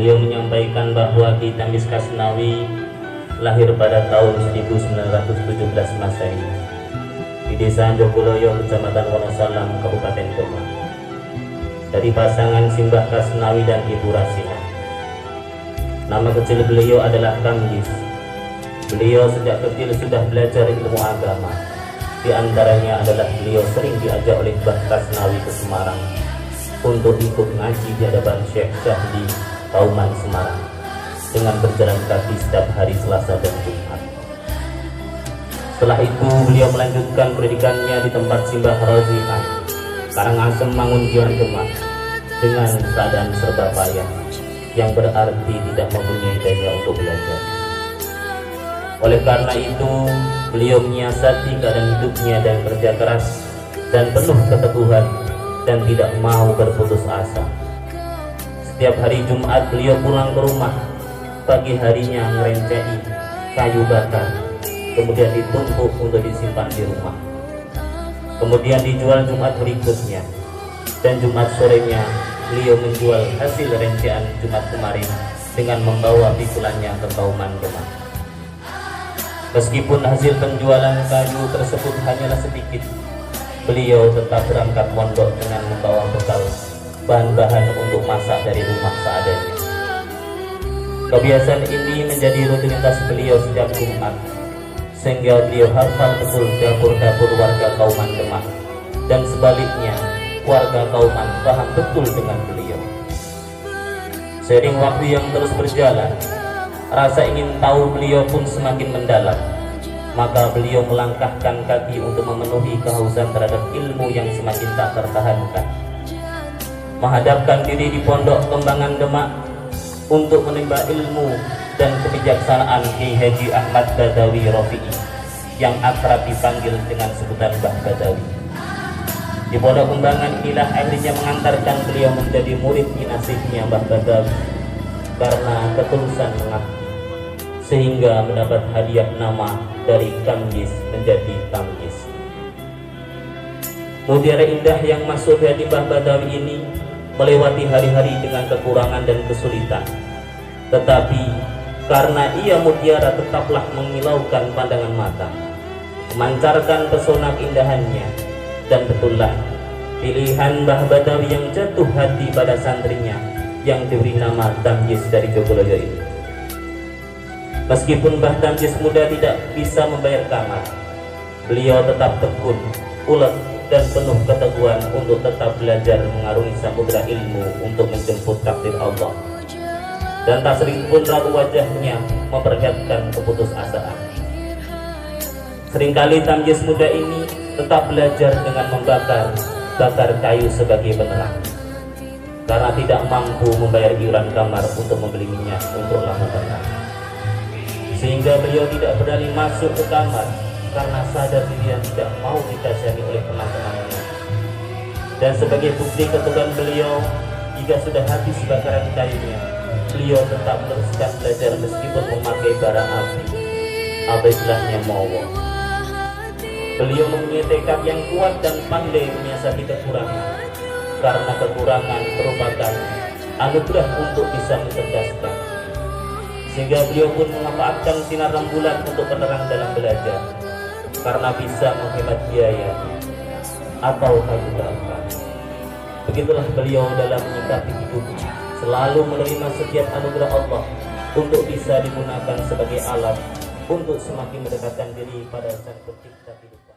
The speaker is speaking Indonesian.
Beliau menyampaikan bahwa Ki Tamyiz Kasnawi lahir pada tahun 1917 Masehi di Desa Jogoloyo, Kecamatan Wonosalam, Kabupaten Demak, dari pasangan Simbah Kasnawi dan Ibu Rasina. Nama kecil beliau adalah Tamyiz. Beliau sejak kecil sudah belajar ilmu agama. Di antaranya adalah beliau sering diajak oleh Mbah Kasnawi ke Semarang untuk ikut ngaji di hadapan Syekh Syahdi Kauman Semarang dengan berjalan kaki setiap hari Selasa dan Jumat. Setelah itu beliau melanjutkan pendidikannya di tempat Simbah Rozihan, Karangasem, Mangunkuran, Demak, dengan keadaan serba payah, yang berarti tidak mempunyai daya untuk belajar. Oleh karena itu, beliau menyiasati keadaan hidupnya dan kerja keras dan penuh keteguhan dan tidak mau berputus asa. Setiap hari Jumat beliau pulang ke rumah, pagi harinya ngerencei kayu bakar, kemudian ditumpuk untuk disimpan di rumah. Kemudian dijual Jumat berikutnya, dan Jumat sorenya beliau menjual hasil rencean Jumat kemarin dengan membawa pikulannya ke Kauman Demak. Meskipun hasil penjualan kayu tersebut hanyalah sedikit, beliau tetap berangkat pondok dengan membawa bekal bahan-bahan untuk masak dari rumah seadanya. Kebiasaan ini menjadi rutinitas beliau setiap Jumat, sehingga beliau hafal betul dapur-dapur warga Kauman Demak, dan sebaliknya warga Kauman paham betul dengan beliau. Seiring waktu yang terus berjalan, rasa ingin tahu beliau pun semakin mendalam. Maka beliau melangkahkan kaki untuk memenuhi kehausan terhadap ilmu yang semakin tak tertahankan. Menghadapkan diri di Pondok Kembangan Demak untuk menimba ilmu dan kebijaksanaan Kiai Haji Ahmad Badawi Rafi'i yang akrab dipanggil dengan sebutan Mbah Badawi. Di Pondok Kembangan inilah akhirnya mengantarkan beliau menjadi murid kinasihnya Mbah Badawi karena ketulusan mengaku, sehingga mendapat hadiah nama dari Tamyiz menjadi Tamyiz. Mutiara indah yang masuk hati Mbah Badawi ini melewati hari-hari dengan kekurangan dan kesulitan, tetapi karena ia mutiara tetaplah mengilaukan pandangan mata, memancarkan pesona keindahannya. Dan betullah pilihan Mbah Badawi yang jatuh hati pada santrinya yang diberi nama Tamyiz dari Jogoloyo ini. Meskipun Mbah Tamyiz muda tidak bisa membayar kamar, beliau tetap tekun, ulet, dan penuh keteguhan untuk tetap belajar mengarungi samudera ilmu untuk menjemput takdir Allah. Dan tak sedikit pun ragu wajahnya memperlihatkan keputusasaan. Seringkali Tamyiz muda ini tetap belajar dengan membakar kayu sebagai penerang, karena tidak mampu membayar iuran kamar untuk membeli minyak untuk lampu terang. Sehingga beliau tidak berani masuk ke kamar karena sadar diri yang tidak mau dikasihani oleh teman-temannya. Dan sebagai bukti keteguhan beliau, jika sudah habis bakaran kayunya, beliau tetap meneruskan belajar meskipun memakai bara api atau istilahnya mowo. Beliau mempunyai tekad yang kuat dan pandai menyiasati kekurangan, karena kekurangan merupakan anugerah untuk bisa mencerdaskan. Sehingga beliau pun memanfaatkan sinar rembulan untuk penerang dalam belajar, karena bisa menghemat biaya atau kayu bakar. Begitulah beliau dalam menyikapi hidup, selalu menerima setiap anugerah Allah untuk bisa digunakan sebagai alat untuk semakin mendekatkan diri pada Sang Pencipta hidup.